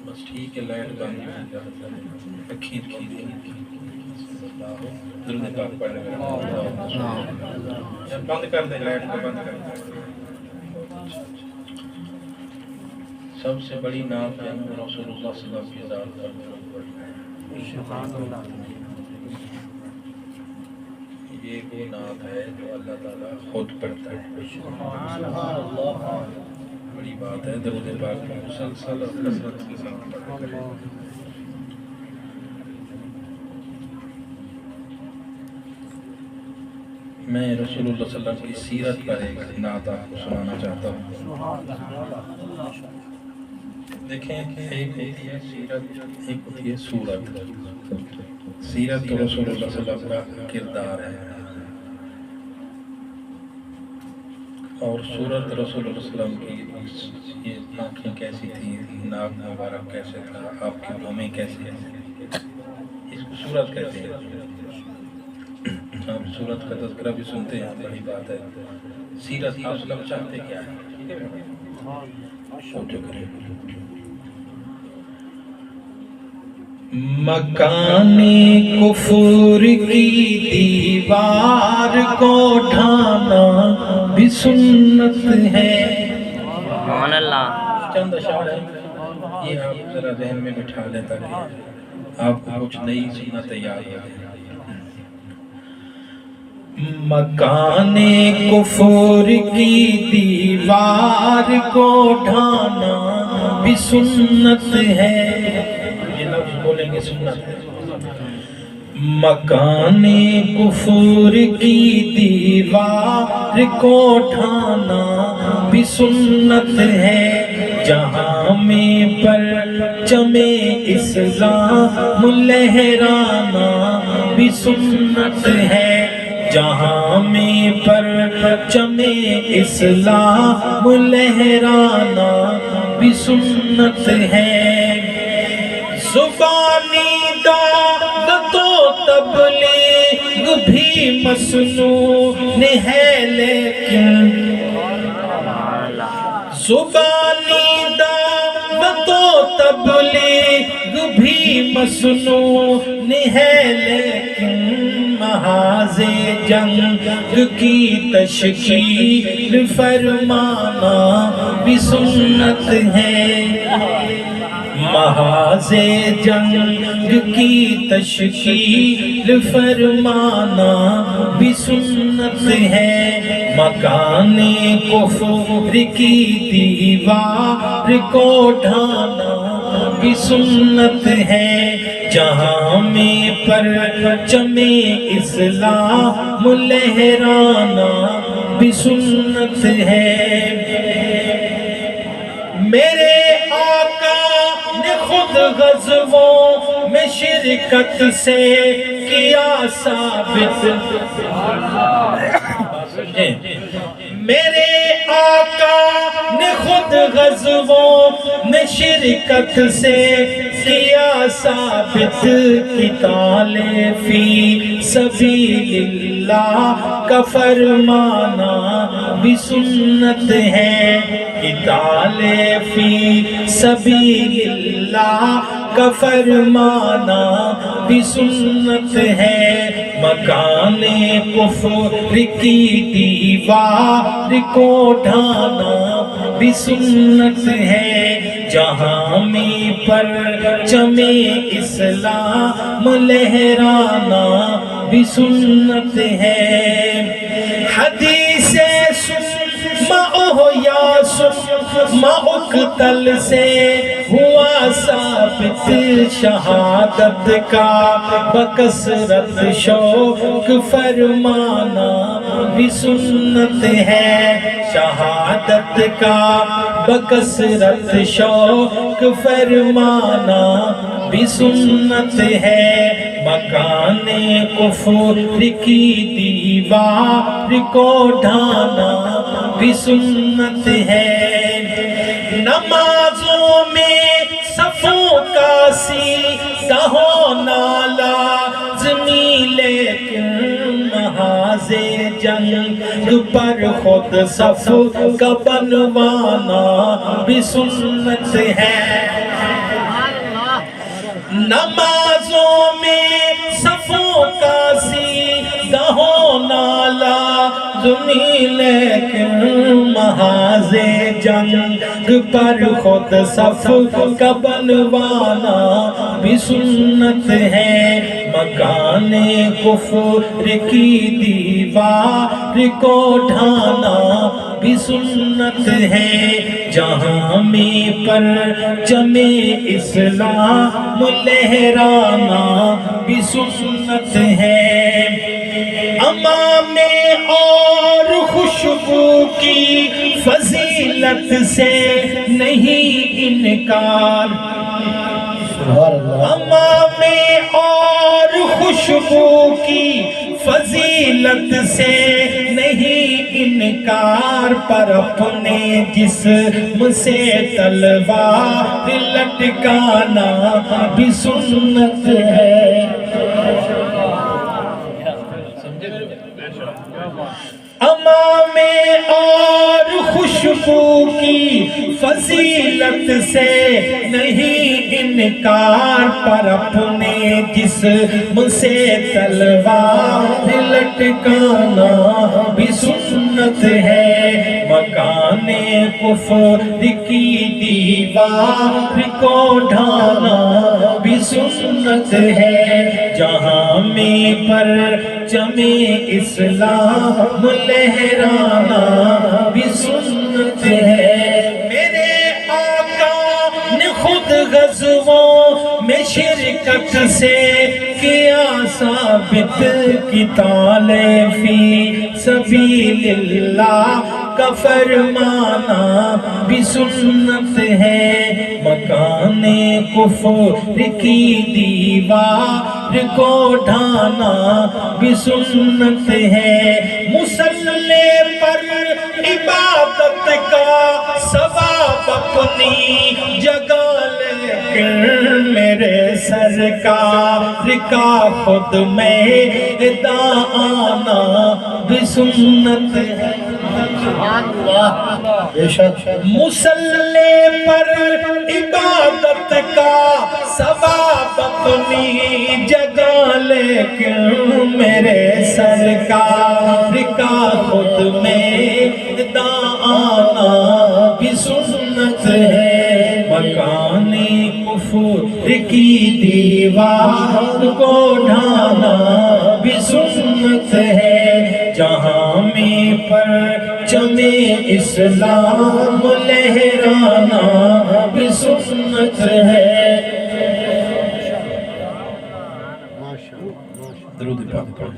بس ٹھیک ہے، لائٹ بند کھیر درود پاک پڑھ لیں، بند کر دیں لائٹ کو، بند کر دیں۔ سب سے بڑی نعت ہے رسول اللہ صلی اللہ علیہ وسلم کی ذات پر درود پڑھنا ہے۔ یہ وہ نعت ہے جو اللہ تعالیٰ خود پڑھتا ہے۔ بڑی بات ہے، درود پاک پر مسلسل اور کثرت کے ساتھ پڑھا کریں۔ میں رسول اللہ صلی اللہ علیہ وسلم کی سیرت پر ایک نعت آپ کو سنانا چاہتا ہوں۔ دیکھیں، ایک ہوتی ہے سیرت، ایک ہوتی ہے سورت۔ سیرت تو رسول اللہ صلی اللہ علیہ وسلم کا کردار ہے، اور سورت رسول اللہ صلی اللہ علیہ وسلم کی یہ آنکھیں کیسی تھیں، ناک مبارک کیسے تھا، آپ کی بھومیں کیسی ہیں، اس کو سورت کہتے ہیں۔ آپ سورت کا تذکرہ بھی سنتے ہیں، بڑی بات ہے۔ سیرت آپ سلام چاہتے کیا ہے؟ مکان کفر کی دیوار کو ڈھانا بھی سنت ہے۔ سبحان اللہ۔ چند اشعار ہیں، یہ آپ ذرا ذہن میں بٹھا لیں تاکہ آپ کو کچھ نئی سنت یاد ہو۔ مکان کفر کی دیوار کو ڈھانا بھی سنت ہے۔ یہ لفظ بولیں گے سنت ہے۔ مکان کفر کی دیوار کو ڈھانا بھی سنت ہے۔ جہاں میں پرچم اسلام لہرانا بھی سنت ہے۔ جہاں میں پرچم اسلام لہرانا بھی سنت ہے۔ زبانی دعوت و تبلیغ بھی مسنون ہے، لیکن زبانی دعوت و تبلیغ بھی مسنون ہے، لیکن محاذ جنگ کی تشکیل فرمانا بھی سنت ہے۔ محاذ جنگ کی تشکیل فرمانا بھی سنت ہے۔ مکان کفر کی دیوار کو ڈھانا بھی سنت ہے۔ جہاں میں پرچم اسلام لہرانا بھی سنت ہے۔ میرے آقا نے خود غزووں میں شرکت سے کیا ثابت، میرے آقا نے خود غزووں میں شرکت سے کیا ثابت۔ قتال فی سبیل اللہ کا فرمانا بھی سنت ہے۔ قتال فی سبیل اللہ کا فرمانا بھی سنت ہے۔ مکان کفر کی دیوار کو ڈھانا بھی سنت ہے۔ جہاں میں پرچم اسلام لہرانا بھی سنت ہے۔ حدیث یا اقتل سے ہوا ثابت، شہادت کا بکثرت شوق فرمانا بھی سنت ہے۔ شہادت کا بکثرت شوق فرمانا بھی سنت ہے۔ مکان کفر کی دیوار کو ڈھانا بھی سنت ہے۔ نمازوں میں صفوں کا سیدھا ہونا لازمی، لیکن محاذ جنگ پر خود صف کا بنوانا بھی سنت ہے، نمازوں میں صفوں کا سیدھا ہونا لازمی، لیکن محاذ جنگ پر خود صف کا بنوانا بھی سنت ہے، مکان کفر کی دیوار کو ڈھانا بھی سنت ہے، جہاں میں پرچم اسلام لہرانا بھی سنت ہے، امام اور خوشبو کی فضیلت سے نہیں انکار، امام اور خوشبو کی فضیلت سے نہیں انکار، پر اپنے جسم سے تلوار لٹکانا بھی سنت ہے، امام اور خوشبو کی فضیلت سے نہیں انکار، پر اپنے جسم سے تلوار لٹکانا بھی سنت ہے، مکان کفر کی دیوار کو ڈھانا بھی سنت ہے، جہاں میں پرچم اسلام لہرانا بھی سنت ہے، میرے آقا نے خود غزووں میں شرکت سے کیا ثابت قتال فی سبیل اللہ کا فرمانا بھی سنت ہے، مکان کفر کی دیوار کو ڈھانا بھی سنت ہے، مصلی پر عبادت کا ثواب اپنی جگہ، لیکن میرے سرکار کا خود میدان آنا بھی سنت ہے، مصلی پر عبادت کا ثواب اپنی جگہ، لیکن میرے سرکار کا خود میدان آنا بھی سنت ہے، مکان کفر کی دیوار کو ڈھانا بھی سنت ہے، جہاں میں پرچم اسلام لہرانا بھی سنت ہے، درود پاک پڑھ